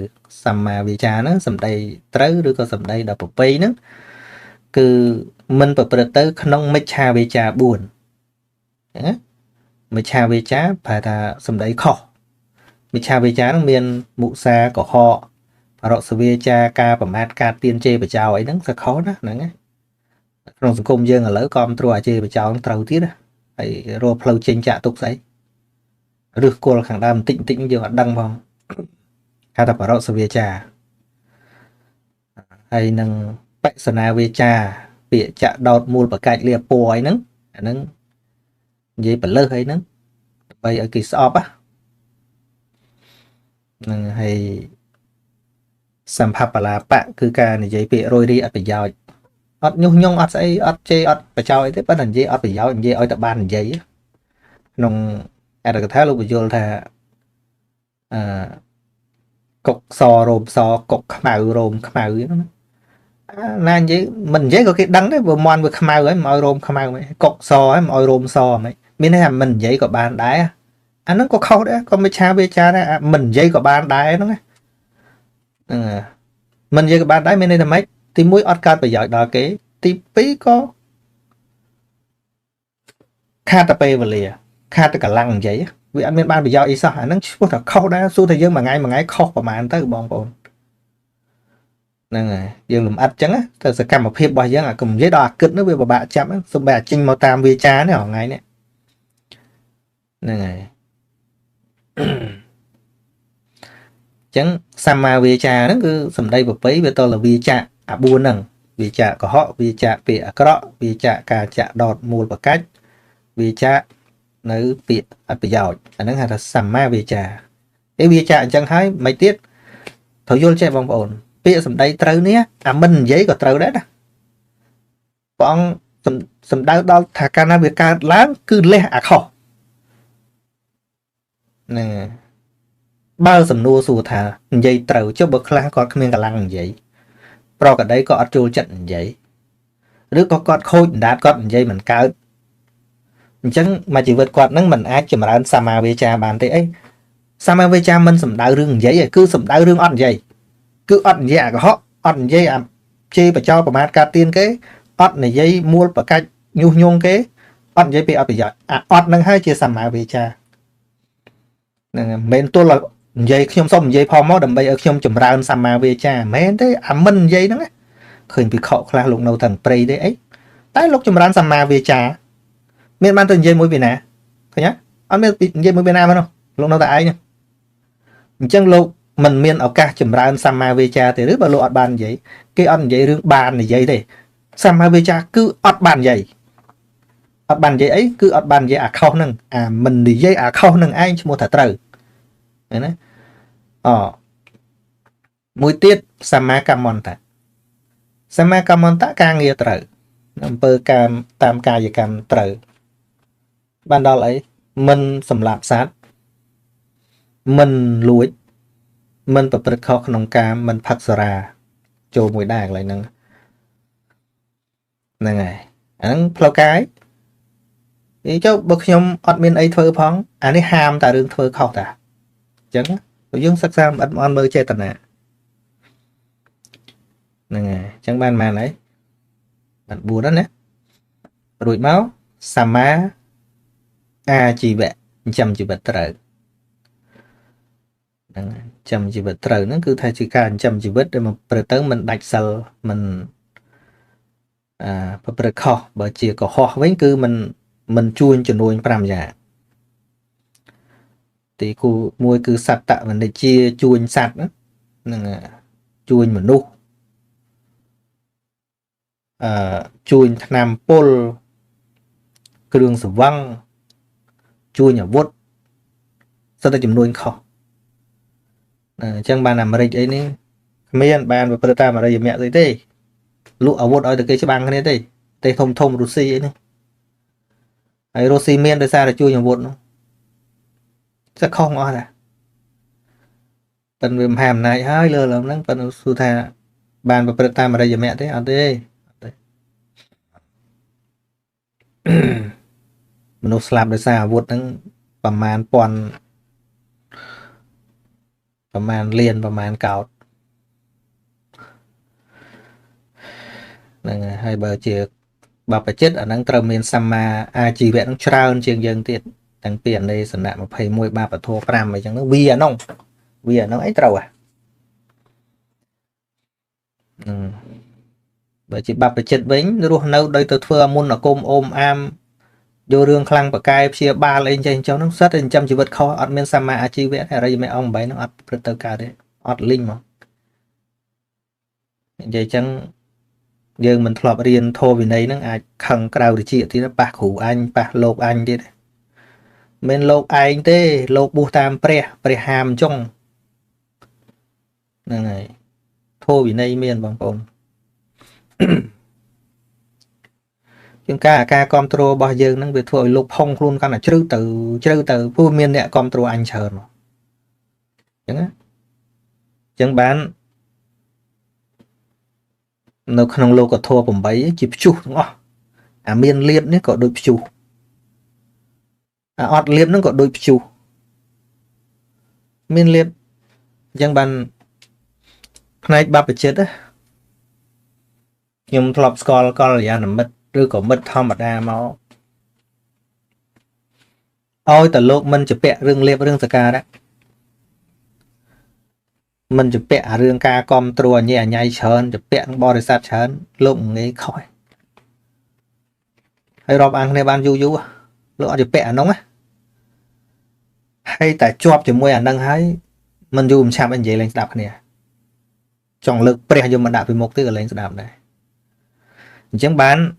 សម្មាវាចាហ្នឹងសម្ដីត្រូវឬក៏សម្ដីដល់ប្រពៃហ្នឹងគឺមិនប្រព្រឹត្តទៅក្នុងមិច្ឆាវាចា4ណាមិច្ឆាវាចាប្រែថាសម្ដីខុសមិច្ឆាវាចាហ្នឹងមានមុសាកុហកបរសវាចាការប្រមាថការទៀនជេរបចោអីហ្នឹងវាខុសណាហ្នឹងក្នុងសង្គមយើងឥឡូវក៏មិនត្រួតអាជេរបចោត្រូវទៀតណាហើយរកផ្លូវចេញចាក់ទុកស្អីឬគល់ខាងដើមបន្តិចយើងអត់ដឹងផងហៅថាបរសវាចាហើយនឹងបិសនាវាចាពាក្យចាក់ដោតមូលបកាច់លាពណ៌អីហ្នឹងអាហ្នឹងនិយាយបលើសអីហ្នឹងដើម្បីឲ្យគេស្អប់ហ្នឹងហើយសម្ភបលាបៈគឺការនិយាយពាក្យរយរីអត់ប្រយោជន៍អត់ញុះញង់អត់ស្អីអត់ជេរអត់បចោអីទេប៉ុន្តែនិយាយអត់ប្រយោជន៍និយាយឲ្យតែបាននិយាយក្នុងអត្ថកថាលោកបញ្យល់ថាកុកសរោមសកុកខ្មៅរោមខ្មៅហ្នឹងណានិយាយមិននិយាយក៏គេដឹងដែរបើមន់វាខ្មៅហើយមិនឲ្យរោមខ្មៅមិនកុកសហើយមិនឲ្យរោមសហ្មងមានន័យថាមិននិយាយក៏បានដែរអាហ្នឹងក៏ខុសដែរក៏មិច្ឆាវាចាដែរមិននិយាយក៏បានដែរហ្នឹងមិននិយាយក៏បានដែរមានន័យថាម៉េចទី1អត់កើតប្រយោជន៍ដល់គេទី2ក៏ខាតតែពេលវេលាខាតតែកម្លាំងនិយាយវាអត់មានបានប្រយោជន៍អីសោះអាហ្នឹងឈ្មោះថាខុសដែរសួរថាយើងមួយថ្ងៃខុសប្រហែលទៅបងប្អូនហ្នឹងហើយយើងលំអិតចឹងទៅសកម្មភាពរបស់យើងអាកុំនិយាយដល់អាគិតនោះវាពិបាកចាប់សំបីអាចេញមកតាមវាចានេះថ្ងៃនេះ ហ្នឹងហើយចឹងសម្មាវាចាហ្នឹងគឺសម្ដីប្រពៃវាតលវាចាអា4ហ្នឹងវាចាកុហកវាចាពាក្យអាក្រក់វាចាការចាក់ដោតមូលបកាច់វាចានៅពាក្យអត្ថប្រយោជន៍អាហ្នឹងហៅថាសម្មាវាចាវាចាអញ្ចឹងហើយមិនទៀតត្រូវយល់ចេះបងប្អូនពាក្យសម្ដីត្រូវនេះអាមិននិយាយក៏ត្រូវដែរណាព្រះអង្គសំដៅដល់ថាកាលណាវាកើតឡើងគឺលះអាខុសហ្នឹងបើសំណួរសួរថានិយាយត្រូវចុះបើខ្លះគាត់គ្មានកម្លាំងនិយាយប្រកដីក៏អត់ចូលចិត្តនិយាយឬក៏គាត់ខូចអណ្ដាតគាត់និយាយមិនកើតអញ្ចឹងមកជីវិតគាត់នឹងមិនអាចចម្រើនសម្មាវាចាបានទេអីសម្មាវាចាមិនសំដៅរឿងនិយាយទេគឺសំដៅរឿងអត់និយាយគឺអត់និយាយអាកុហកអត់និយាយអាជេរបចោប្រមាថការទៀនគេអត់និយាយមូលបកាច់ញុះញង់គេអត់និយាយពីអត់ប្រយោជន៍អាអត់នឹងហើយជាសម្មាវាចាហ្នឹងមិនមែនទល់និយាយខ្ញុំសុំនិយាយផងមកដើម្បីឲ្យខ្ញុំចម្រើនសម្មាវាចាមិនមែនទេអាមិននិយាយហ្នឹងឃើញពីខកខ្លះលោកនៅទាំងព្រៃទេអីតែលោកចម្រើនសម្មាវាចាមានបានទៅនិយាយមួយពីណាឃើញទេអត់មាននិយាយមួយពីណាមកនោះលោកនៅតែឯងអញ្ចឹងលោកមិនមានឱកាសចម្រើនសម្មាវាចាទេឬបើលោកអត់បាននិយាយគេអត់និយាយរឿងបាននិយាយទេសម្មាវាចាគឺអត់បាននិយាយអត់បាននិយាយអីគឺអត់បាននិយាយអាខុសហ្នឹងអាមិននិយាយអាខុសហ្នឹងឯងឈ្មោះថាត្រូវឃើញណាមួយទៀតសម្មាកម្មន្តៈសម្មាកម្មន្តៈការងារត្រូវអំពើកម្មតាមកាយកម្មត្រូវបានដល់អីមិនសម្លាប់សត្វមិនលួចមិនប្រព្រឹត្តខុសក្នុងកាមមិនផឹកសារាចូលមួយដែរកន្លែងហ្នឹងហ្នឹងហើយអាហ្នឹងផ្លូវកាយនិយាយចុះបើខ្ញុំអត់មានអីធ្វើផងអានេះហាមតែរឿងធ្វើខុសតាអញ្ចឹងយើងសិក្សាអត់មើលចេតនាហ្នឹងហើយអញ្ចឹងបានប៉ុន្មានហើយបាន4ហ្នឹងណារួចមកសម្មាអាជីវៈចិញ្ចឹមជីវិតត្រូវហ្នឹងចិញ្ចឹមជីវិតត្រូវហ្នឹងគឺថាជាការចិញ្ចឹមជីវិតដែលមកព្រឹកទៅមិនដាច់សិលមិនប្រព្រឹត្តខុសបើជាកុហកវិញគឺមិនជួញចំនួន5យ៉ាងទីគូមួយគឺសត្តវនិជាជួញសត្វហ្នឹងជួញមនុស្សជួញថ្នាំពុលគ្រឿងសង្វឹងជួញអាវុធសិតតែចំនួនខុសអញ្ចឹងបានអាមេរិកអីនេះគ្មានបានប្រព្រឹត្តតាមអរិយមគ្គទេលក់អាវុធឲ្យតែគេច្បាំងគ្នាទេធំធំរុស្ស៊ីអីនេះហើយរុស្ស៊ីមានដោយសារតែជួញអាវុធនោះសឹកខុសអស់តាប៉ិនវាមហាអំណាចហើយលើឡើងហ្នឹងប៉ិនសួរថាបានប្រព្រឹត្តតាមអរិយមគ្គទេអត់ទេមនុស្សស្លាប់ដោយសារអាវុធហ្នឹងប្រមាណពាន់ប្រមាណលានប្រមាណកោតហ្នឹងហើយបើជាបព្វជិតអាហ្នឹងត្រូវមានសម្មាអាជីវៈហ្នឹងច្រើនជាងយើងទៀតតាំងពីអនេសនៈ21បាបធម៌5អីចឹងទៅវាអាហ្នឹងអីត្រូវបើជាបព្វជិតវិញរស់នៅដោយទៅធ្វើអមុនអាគមអូមអាមយករឿងខ្លាំងបកាយព្យាបាលអីចឹងហ្នឹងសិតតែចិញ្ចឹមជីវិតខុសអត់មានសម្មាអាជីវៈអរិយមេអង្គ8ហ្នឹងអត់ព្រឹត្តទៅកើតទេអត់លីងមកនិយាយចឹងយើងមិនធ្លាប់រៀនធម៌វិន័យហ្នឹងអាចខឹងក្រៅវិជាទៀតប៉ះគ្រូអញប៉ះលោកអញទៀតមិនលោកឯងទេលោកបួសតាមព្រះហាមចុងហ្នឹងហើយធម៌វិន័យមានបងប្អូនជាងការគ្រប់គ្រងរបស់យើងហ្នឹងវាធ្វើឲ្យលោកផុងខ្លួនកាន់តែជ្រៅទៅព្រោះមានអ្នកគ្រប់គ្រងអញច្រើនអញ្ចឹងណាអញ្ចឹងបាននៅក្នុងលោកធម៌8ជាព្យុះទាំងអស់អាមានលៀបនេះក៏ដូចព្យុះអាអត់លៀបហ្នឹងក៏ដូចព្យុះមានលៀបអញ្ចឹងបានផ្នែកបព្វជិតខ្ញុំធ្លាប់ស្គាល់កល្យាណមិត្តឬក៏មិត្តធម្មតាមកឲ្យតែលោកមិនជពាក់រឿងលៀបរឿងសការៈមិនជពាក់អារឿងការគ្រប់គ្រងអញ្ញៃច្រើនជពាក់នឹងបរិស័ទច្រើនលោកងាយខុសហើយរាប់អានគ្នាបានយូរលោកអត់ជពាក់អានោះណា hay tại chọp cho môi ảnh đang hay mình dù chạm anh vậy lên đạp nè chọn lực pre cho mình đạp về một thứ lên đạp này chẳng bán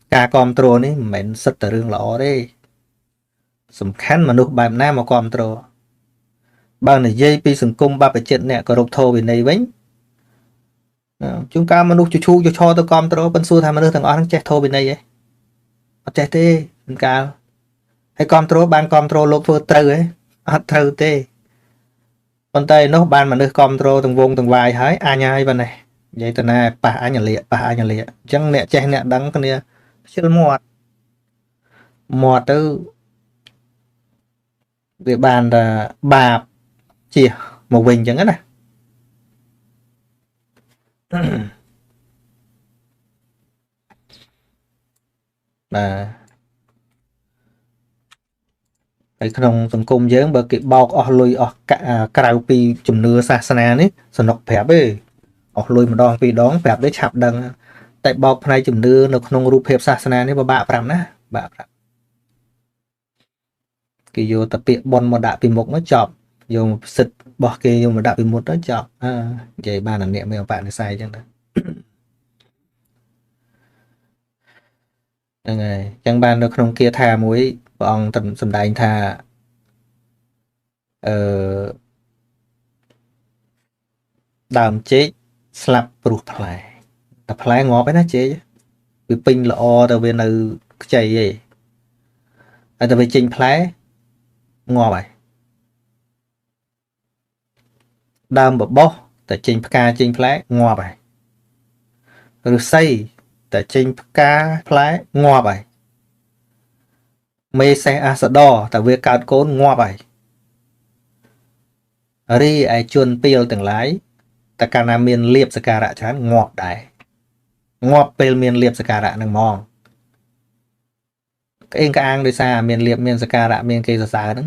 cả control này mình rất là rương lọ đấy sầm khăn mà nút bài nam mà control bao này dây pi sừng cung ba phải chết nè có độc thô bên này vĩnh chúng ta mà nút chu cho tôi control bên xu tham mà nút thằng on chết thô bên này vậy chết tê bên cao hay control ban control lột vừa từ ấy từ tê con tay nó ban mà nút control từng vùng từng vài hái ai nhai bên này vậy từ này bà ai nhà lịa chẳng nè che nè đắng con nè chết mọt mọt từ việc bàn là bà chia một bình chẳng hết này là cái trong sân cung dưỡng bởi cái bao lùi cả cào pi chùm nưa xa xa này sân nọc phép ấy lùi mà đòn vì đón phép để chạp đằng tại bao này chùm nưa nó không rụp phép xa xa này và bạ phạm ná bạ phạm cái vô tập biệt bon mà đã bị một nó chọc vô xịt bỏ kia vô mà đã bị một nó chọc vậy ba là niệm mấy bạn này sai chẳng đấy này chẳng ban được không kia tha muối bọn tầm sầm đại tha đàm chế slap ruột lại tập lại ngó với nó chế vì pin là o từ bên nơi chạy gì từ bên trình phái ngò vậy đàm bờ bó tại trình ca trình phái ngò vậy rồi xây tại trình ca phái ngò vậy mê xe đo tại việc cạn cốn ngò vậy ri ai chuồn pil từng lái ta cana miền liệp saka rạ chán ngọt đại ngọt pil miền liệp saka rạ nằng mong cái anh ang đi xa miền liệp miền saka rạ miền cây xa đó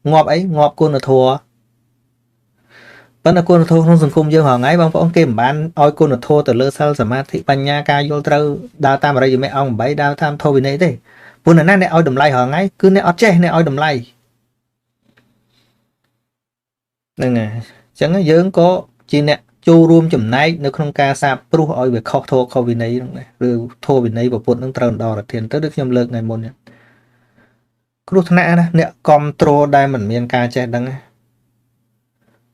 ngọt ấy ngọt côn là thua vẫn là côn là thua không dùng cung dương hoàng ấy băng phóng kim bán oi côn là thua từ lơ sal sả mát thị banya ca vô trâu đào tam ở đây mấy ông bảy đào tam thô vì này thế buồn là này oi đầm lay hoàng ấy cứ này oi che này oi đầm lay nên nè chẳng dưỡng có chi nè chu room chùm này nếu không ca sa pru oi về kho thô kho vì này này rồi thô vì này và buồn nó tròn đỏ là tiền tới được nhầm lực ngày một nhé lúc nãy nè control đây mình miền ca che đăng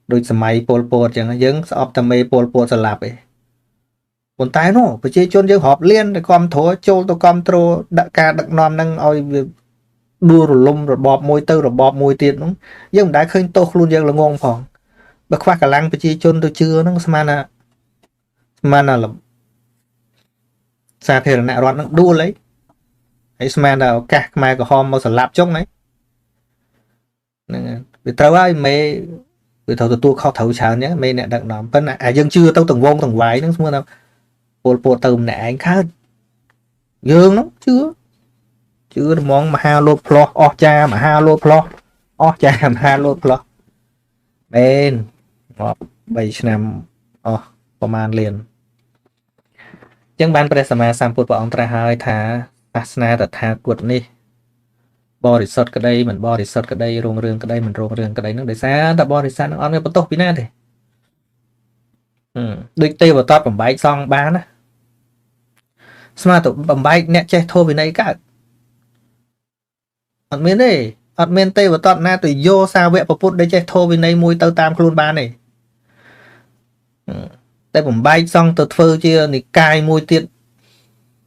đôi sầm máy pol pol chẳng dưỡng optime pol pol sẽ lạp ấy còn tái nó phải chơi chôn dưỡng họp liên để con thua châu tôi control đã ca đặc nom năng oi đua rồi lum rồi bọp môi tư rồi bọp môi tiền đúng nhưng đã khơi tô luôn dân là ngon phòng bác khoa cả lăng phải chi chôn tôi chưa nó mana là xa thì là nạ nó đua lấy ấy mana là cả mai của hôm bao giờ lạp chốc đấy vì tao ai mê vì thầu tôi khó thầu chào nhé mê nè đặc nằm bên dân chưa tao từng vong từng vái nó xong đâu bộ tùm nè anh khác dương lắm chưa món mà ha lô plo cha mà ha lô plo cha mà ha lô plo bên 3 ឆ្នាំប្រហែលលានចឹងបានព្រះសម្មាសម្ពុទ្ធព្រះអង្គត្រាស់ហើយថាសាសនាតថាគតនេះបរិសុទ្ធក្តីមិនបរិសុទ្ធក្តីរងរឿងក្តីមិនរងរឿងក្តីនឹងដោយសារតែបរិស័ទនឹងអត់មានបន្ទោសពីណាទេដូចទេវតាបំបែកសងបានណាស្មើទៅបំបែកអ្នកចេះធម៌វិន័យកើតអត់មានទេអត់មានទេវតាណាទៅយកសាវកពុទ្ធដែលចេះធម៌វិន័យមួយទៅតាមខ្លួនបានទេតែបំបែកសងទៅធ្វើជានិកាយមួយទៀត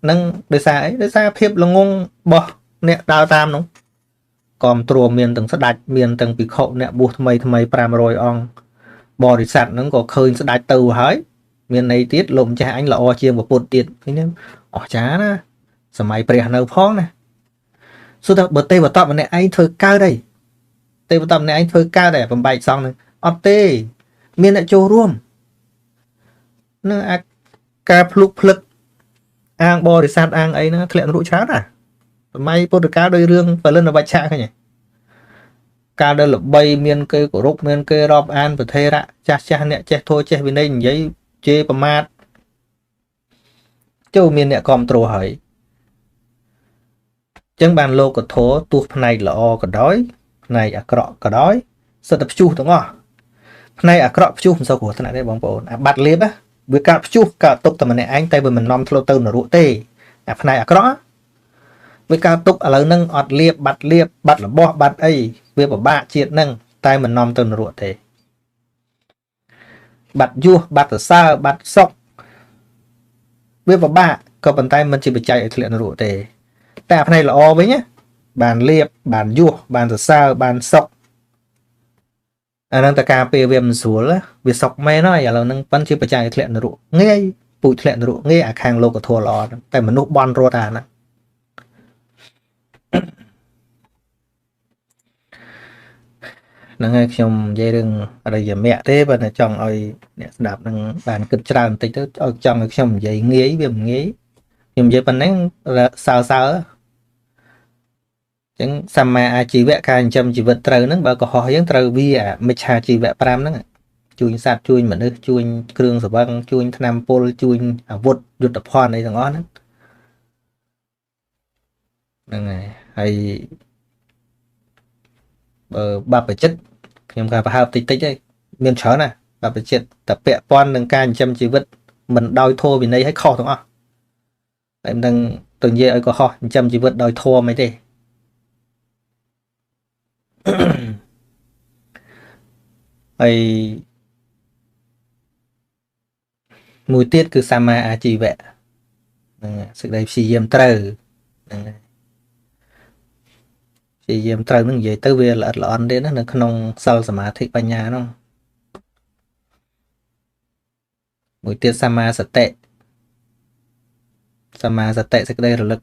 នឹងដោយសារអីដោយសារភាពល្ងងរបស់អ្នកដើរតាមនោះគាំទ្រមានទាំងស្ដេចមានទាំងភិក្ខុអ្នកបួសថ្មី500អង្គបរិស័ទហ្នឹងក៏ឃើញស្ដេចទៅហើយមានន័យទៀតលោកម្ចាស់អញល្អជាងពុទ្ធទៀតឃើញទេអស្ចារ្យណាសម័យព្រះនៅផងណាសួរថាបើទេវតាម្នាក់ឯងធ្វើកើតអីទេវតាម្នាក់ឯងធ្វើកើតតែបំបែកសងនឹងអត់ទេមានអ្នកចូលរួមនឹងការភ្លុកភ្លឹកអាងបរិស័ទអាងអីហ្នឹងធ្លាក់នរកច្រើនណាសម័យពុទ្ធកាលដោយរឿងពលិនវច្ឆៈឃើញទេកាលដែលល្បីមានគេគោរពមានគេរាប់អានប្រធេរៈចាស់អ្នកចេះធោចេះវិន័យនិយាយជេរប្រមាថចូលមានអ្នកគ្រប់គ្រងហើយអញ្ចឹងបានលោកធោទោះផ្នែកល្អក៏ដោយផ្ này à cọ cả đói sợ tập chu đúng không này à cọ chu sao của thằng này đây bóng bóng à bạt liếp á với cả chu cả tục tầm này anh tay với mình nom thô tư nó rụt tê à này à cọ với cả tục ở lâu nâng ọt liếp bạt là bo bạt ấy với bảo bạ triệt nâng tay mình nom tư nó rụt tê bạt vua bạt ở xa bạt sọc với bảo bạ có bàn tay mình chỉ bị chạy ở thiện nó rụt tê ta này là o với nhé bàn liệp bàn vua bàn ở xa bàn sọc năng ta cà phê viêm xuống là việc sọc mê nó là năng vẫn chỉ bị chạy thiện nó rụt nghe bụi thiện nó rụt nghe à khang lô của thua lò tại mình nút bon rô à nè năng ngay trong dây rừng ở đây giờ mẹ thế và là chồng ơi đạp năng bàn cực tràn tích tới chồng trong dây nghĩ viêm nghĩ nhưng dây bên đấy là sao sao chẳng sama ai chỉ vẽ ca chăm chỉ vật trời nó bao có họ giống trời vi à mấy cha chỉ vẽ pram nó chui sạt chui mình ơi chui kêu sờ băng chui nam pol chui vụt vụt tập hoa này thằng ó nó này hay bà phải chết nhưng mà phải học tích tích đấy miền chó nè bà phải chết tập vẽ pon đừng ca chăm chỉ vật mình đòi thua vì đây hay khó thằng ó em đang tự nhiên ấy có họ chăm chỉ vật đòi thua mấy thế hay mùi tiết cứ sama à chỉ vẽ sự đây si diêm trời si diêm trời nó vậy tới về là ăn đến nó không sao mà thị bên nhà nó mùi tiết sama sẽ tệ sẽ đây là lực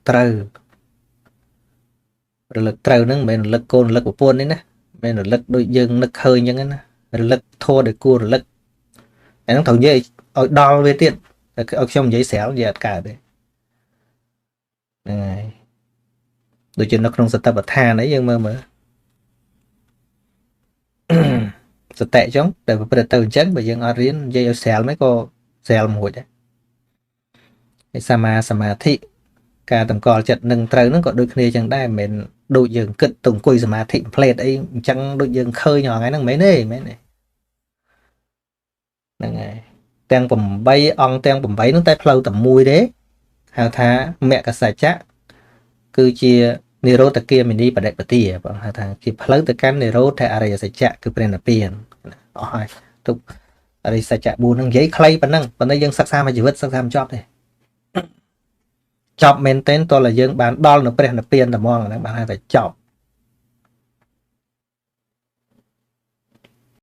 trời nó bên lực côn lực của buôn đấy nè bên là lực đôi dương lực hơi như thế nè lực thô để cua lực nó thầu như ở đo về tiền ở trong giấy xéo gì cả đấy đôi chân nó không sẽ tập tha đấy nhưng mà sẽ tệ chống để bây giờ từ chấn bởi dân ở riêng dây xéo mấy cô xéo một đấy sama thị cả tầm cò chật nâng trời nó có đôi khi chẳng đây mình đôi dừng cất tùng quỳ sama thị plate ấy chẳng đôi dừng khơi nhỏ cái năng mấy này này đang bầm bay on đang bầm bay nó tay flow tầm mùi đấy hào thá mẹ cả xài chắc cứ chia nero ta kia mình đi và đẹp bật tìa và hào thá khi flow từ căn nero thay ở đây xài chắc cứ bên là tiền hỏi tục ở đây xài chắc buồn năng giấy clay và năng dân sắc xa mà chỉ vứt sắc xa job này job maintain tôi là dân bán đo nó bên là tiền là mong là bạn hay phải chọc